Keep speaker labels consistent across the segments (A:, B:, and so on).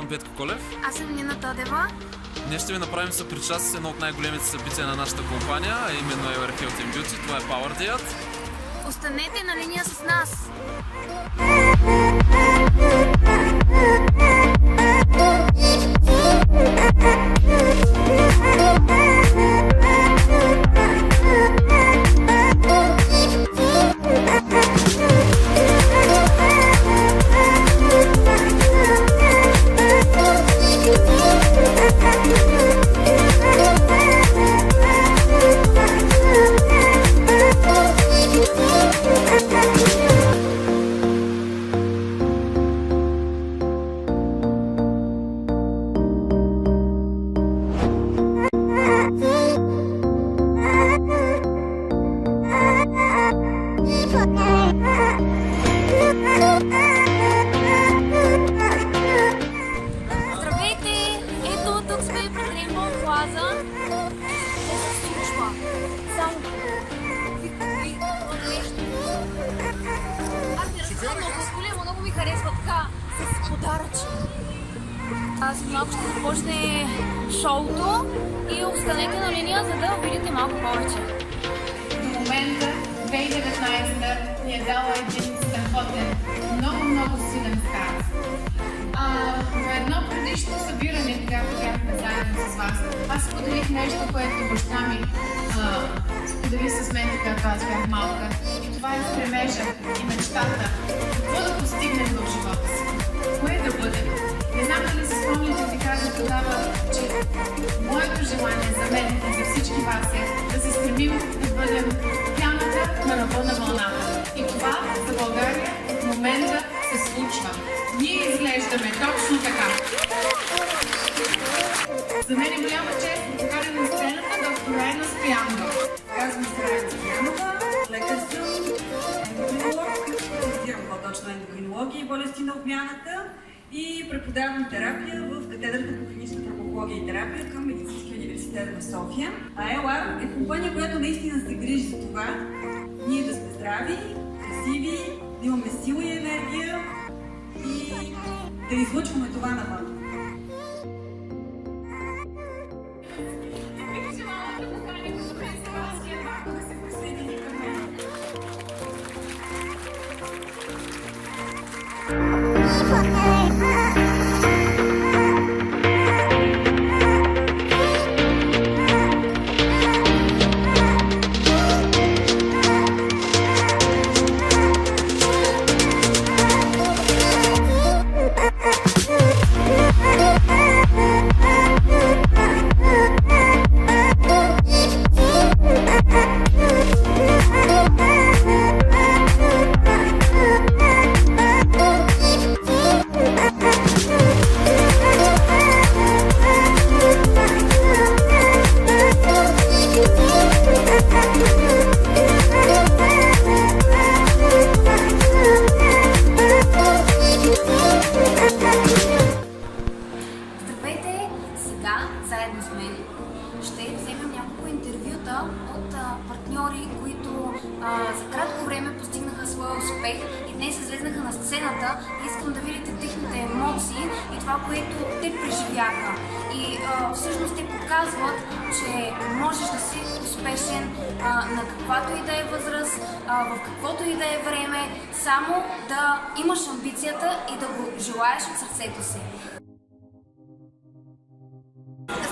A: съм Петко Колев.
B: Аз съм Нина Тодева.
A: Днес ще ви направим съпричастие с едно от най-големите събития на нашата компания, а именно Your Health & Beauty. Това е Power Day.
B: Останете на линия с нас! Здравейте! Ето, тук сме пред Рейнбоу Плаза. Не се случва. Само аз не разказвам много големо, много ми харесва така, с подаръчки. След малко ще започне шоуто и останете на линия, за да видите малко повече.
C: До момента 2019 ни е дала един страхотен, много силен старт. На едно предишно събиране, когато бяхме заедно с вас, аз споделих нещо, което баща ми сподели с мен, когато аз бях малка. И това е стремежа и мечтата. Какво да постигнем в живота си? Кое да бъдем? Не знам дали се спомняте да ви кажа тогава, че моето желание за мен и за всички вас е да се стремим да бъдем пяната на ръба на вълната. И това за България в момента се случва. Ние изглеждаме точно така. За мен е голяма чест да покажа на сцената доктор Райна Стоянова.
D: Казвам се Райна Стоянова, лекар съм, ендокринолог, специализирам по-точно ендокринология и болести на обмяната и преподавам терапия в катедрата по клинична фармакология и терапия към Медицинския университет в София. А ELAR е компания, която наистина се грижи за това ние да сме здрави, красиви, да имаме сила и енергия и да излъчваме това навън.
B: Заедно с мен ще вземем няколко интервюта от партньори, които за кратко време постигнаха своя успех и днес излезнаха на сцената. Искам да видите техните емоции и това, което те преживяха. И всъщност те показват, че можеш да си успешен на каквато и да е възраст, в каквото и да е време, само да имаш амбицията и да го желаеш от сърцето си.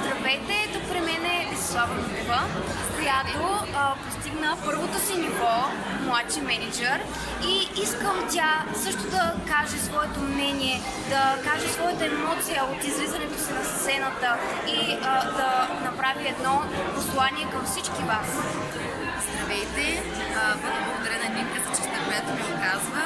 B: Здравейте, тук при мен е Десислава Митева, която постигна първото си ниво, младши менеджер, и искам тя също да каже своето мнение, да каже своята емоция от излизането си на сцената и да направи едно послание към всички вас.
E: Здравейте! Благодаря на Нинка за честа, която ми оказва.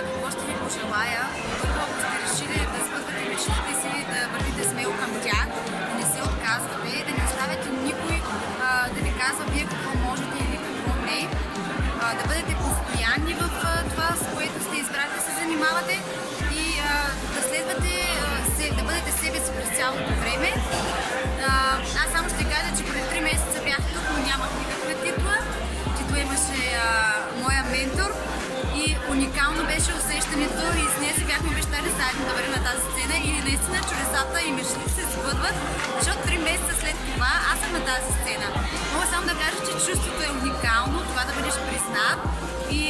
E: Какво ще ви пожелая? Първо, ако сте решили да сбъдвате мечтите си, да вървите смело към тях, да не се отказвате, да не оставяте никой да ви казва вие какво можете или какво не. Да бъдете постоянни в това, с което сте избрали да се занимавате и да следвате, да бъдете себе си през цялото време. Аз само ще кажа, че преди 3 месеца бях тук, но нямах никаква титла. Титла имаше моя ментор и уникално беше усещането нито и с нея си бяхме обещали заедно да бъдем на тази сцена и наистина чудесата и мечтите се сбъдват, защото 3 месеца след това аз съм на тази сцена. Мога само да кажа, че чувството е уникално, това да бъдеш признат и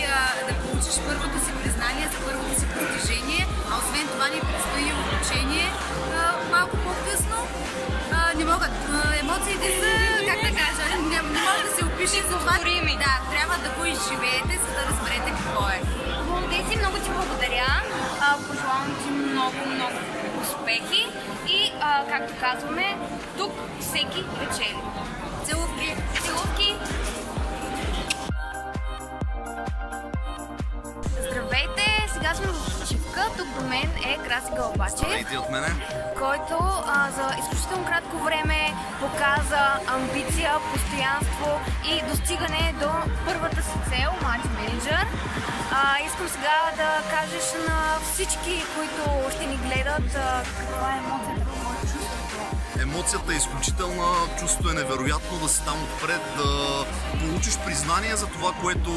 E: да получиш първото си признание за първото си постижение, а освен това ни предстои обучение малко по-късно. Не могат. Емоциите са, как да кажа, не може да се опише, затова да, трябва да го изживеете, за да разберете какво е.
B: Молодеци, много ти благодаря. Пожелавам ти много успехи и, както казваме, тук всеки печели.
E: Целувки!
B: Целувки! Здравейте! Сега сме в почивка. Тук до мен е Краси Гълбачев.
F: Здравейте от мене.
B: Който за изключително кратко време показа амбиция, постоянство и достигане до първата си цел, матч менеджер. Искам сега да кажеш на всички, които ще ни гледат, каква е емоцията, какво е чувството.
F: Емоцията е изключителна, чувството е невероятно да си там отпред, да получиш признание за това, което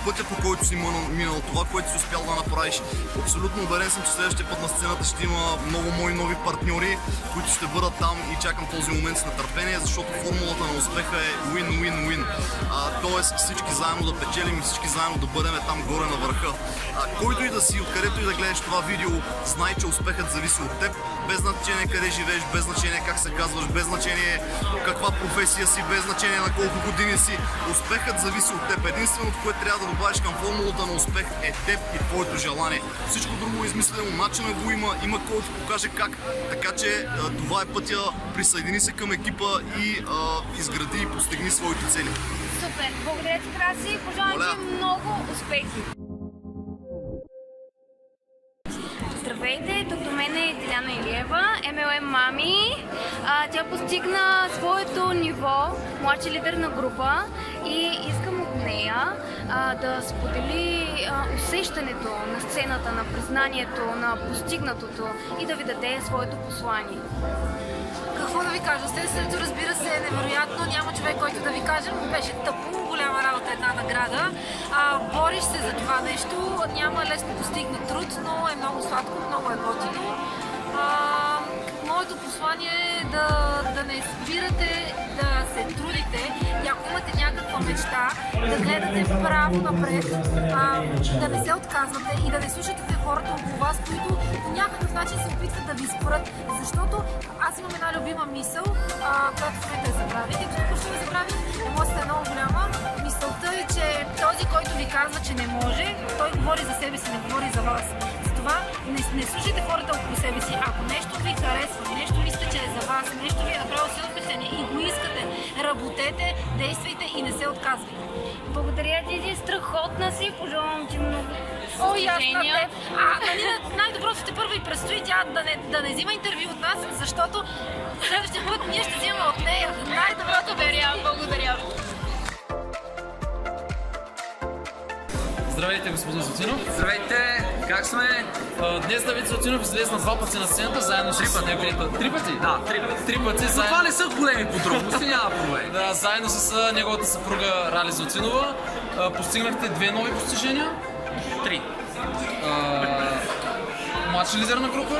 F: пътя, по който си минал, това, което си успял да направиш. Абсолютно уверен съм, че следващия път на сцената ще има много мои нови партньори, които ще бъдат там и чакам този момент с нетърпение, защото формулата на успеха е win-win-win. Тоест всички заедно да печелим и всички заедно да бъдем там горе на върха. Който и да си, откъдето и да гледаш това видео, знай, че успехът зависи от теб, без значение къде живееш, без значение как се казваш, без значение каква професия си, без значение на колко години си. Успехът зависи от теб. Единственото, което трябва да добавиш към формулата на успех е теб и твоето желание. Всичко друго е измислено, начина го има кой да покаже как. Така че това е пътя, присъедини се към екипа и изгради и постигни своите цели.
B: Супер! Благодаря ти, Краси! Пожелавам ти много успехи! Здравейте, тук до мен е Диляна Илиева, MLM Мами. Тя постигна своето ниво, младши лидер на група и искам от нея да сподели усещането на сцената, на признанието, на постигнатото и да ви даде своето послание.
G: Какво да ви кажа? Сенсорито, разбира се, е невероятно. Няма човек, който да ви каже, беше тъпо, голяма работа, една награда. Бориш се за това нещо. Няма лесно постигнат труд, но е много сладко, много е готино. Моето послание е да не спирате, да се трудите и ако имате някаква мечта, да гледате право напред, да не се отказвате и да не слушате хората около вас, които по някакъв начин се опитват да ви спрат, защото аз имам една любима мисъл, която в момента я забравих, и тук ще я забравих, емоцията е много голяма. Мисълта е, че този, който ви казва, че не може, той говори за себе си, не говори за вас. Затова не слушайте хората около себе си. Ако нещо ви харесва, нещо мислите, че е за вас, нещо ви е направило силно впечатление и го искате, работете, действайте и не се отказвайте.
B: Благодаря, Диди, страхотна си, пожелавам ти много
G: О, и аз на
B: постижения.
G: теб. Най-доброто ще първо и предстои тя да не взима интервю от нас, защото следващия път ние ще взимаме от нея. Най-доброто.
B: Благодаря.
A: Здравейте, господин Златинов.
H: Здравейте, как сме?
A: Днес Давид Златинов излезе на 2 пъти на сцената, заедно с неговата... 3 пъти?
H: Да, 3 пъти.
A: 3 пъти,
H: Но
A: заедно...
H: това не са големи подробности, няма проблем.
A: Да, заедно с неговата съпруга Рали Златинова постигнахте 2 нови постижения.
H: 3.
A: Младши лидер на група,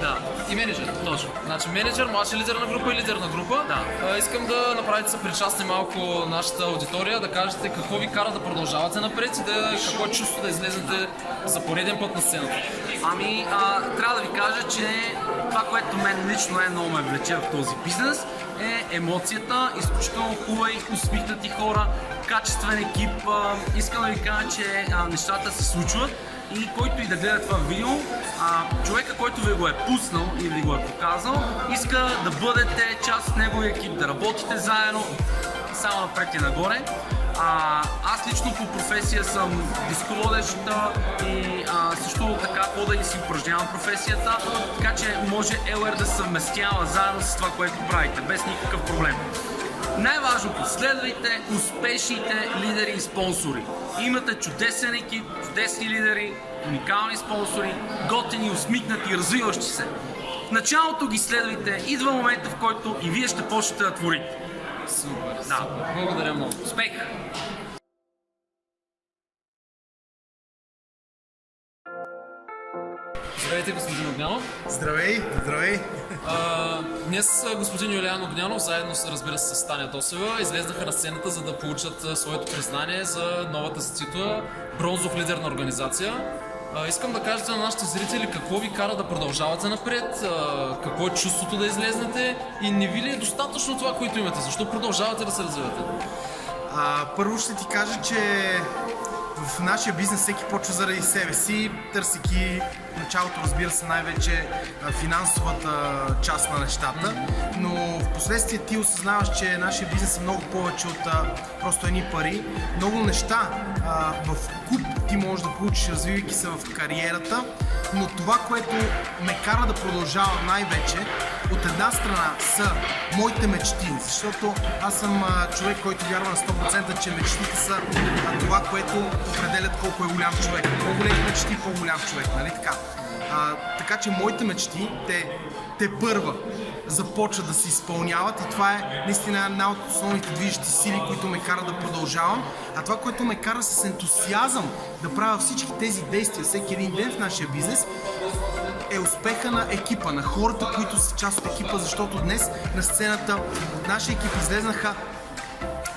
H: Да.
A: И менеджер.
H: Точно.
A: Значи менеджер, младши лидер на група и лидер на група.
H: Да.
A: Искам да направите съпричастни малко нашата аудитория, да кажете какво ви кара да продължавате напред и какво е чувство да излезете за пореден път на сцената.
H: Ами, трябва да ви кажа, че това, което мен лично много ме влече в този бизнес, е емоцията, изключително хубави, усмихнати хора, качествен екип. Искам да ви кажа, че нещата се случват. И който и да гледа това видео, човека, който ви го е пуснал или ви го е показал, иска да бъдете част от неговия екип, да работите заедно, само напред и нагоре. Аз лично по професия съм дисководещ и също така хода и си упражнявам професията, така че може LR да съвместява заедно с това, което правите, без никакъв проблем. Най-важното, следвайте успешните лидери и спонсори. Имате чудесен екип, чудесни лидери, уникални спонсори, готини, усмихнати, развиващи се. В началото ги следвайте, идва момента, в който и вие ще почнете да творите.
A: Супер,
H: Да.
A: супер. Благодаря много.
H: Успех!
A: Здравейте, господин Огнянов.
I: Здравей, здравей.
A: Днес господин Юлиан Огнянов, заедно разбира се с Таня Тосева, излезнаха на сцената, за да получат своето признание за новата си титла бронзов лидер на организация. Искам да кажете на нашите зрители какво ви кара да продължавате напред, какво е чувството да излезнете и не ви ли е достатъчно това, което имате? Защо продължавате да се развивате?
I: Първо ще ти кажа, че в нашия бизнес всеки почва заради себе си, търсики в началото, разбира се, най-вече финансовата част на нещата, но в последствие ти осъзнаваш, че нашия бизнес е много повече от просто едни пари. Много неща в куп ти можеш да получиш, развивайки се в кариерата, но това, което ме кара да продължавам най-вече, от една страна са моите мечти, защото аз съм човек, който вярва на 100%, че мечтите са това, което определят колко е голям човек. По-големи мечти, по-голям човек, нали така? Така че моите мечти, те първа започват да се изпълняват и това е наистина една от основните движещи сили, които ме кара да продължавам. А това, което ме кара с ентусиазъм да правя всички тези действия всеки един ден в нашия бизнес, е успеха на екипа, на хората, които са част от екипа, защото днес на сцената от нашия екип излезнаха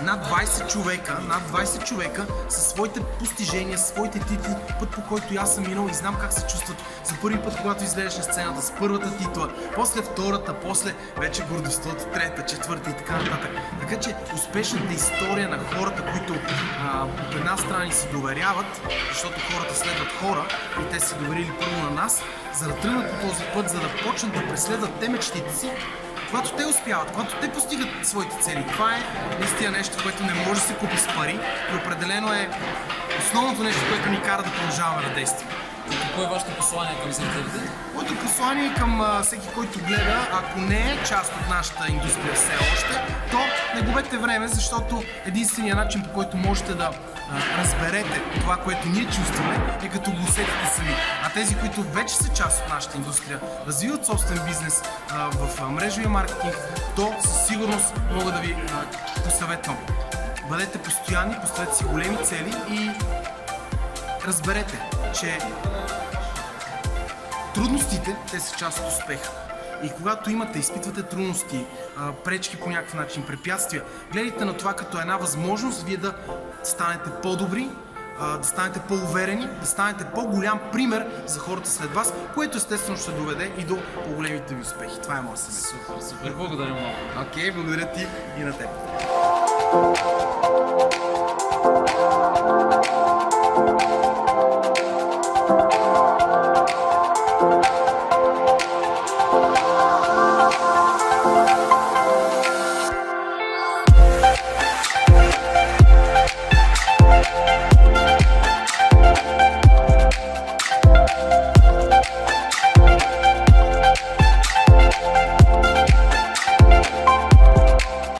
I: над 20 човека със своите постижения, със своите титли, път по който аз съм минал и знам как се чувстват за първи път, когато излезеш на сцената с първата титла, после втората, после вече гордостта от трета, четвърта и така нататък. Така че успешната история на хората, които от една страна ни се доверяват, защото хората следват хора и те се доверили първо на нас, за да тръгнат по този път, за да почнат да преследват те мечтите си, когато те успяват, когато те постигат своите цели. Това е наистина нещо, което не може да се купи с пари и определено е основното нещо, което ни кара да продължаваме да действаме.
A: Какво е вашето послание към зрителите?
I: Моето послание към всеки, който гледа, ако не е част от нашата индустрия все още, то не губете време, защото единственият начин, по който можете да разберете това, което ние чувстваме, е като го усетите сами. А тези, които вече са част от нашата индустрия, развиват собствен бизнес в мрежовия маркетинг, то със сигурност мога да ви посъветвам. Бъдете постоянни, поставете си големи цели и разберете, че трудностите, те са част от успеха. И когато изпитвате трудности, пречки по някакъв начин, препятствия, гледайте на това като една възможност вие да станете по-добри, да станете по-уверени, да станете по-голям пример за хората след вас, което естествено ще доведе и до по-големите ви успехи. Това е моят съвет.
A: Супер, благодаря много.
I: Окей, благодаря ти и на теб.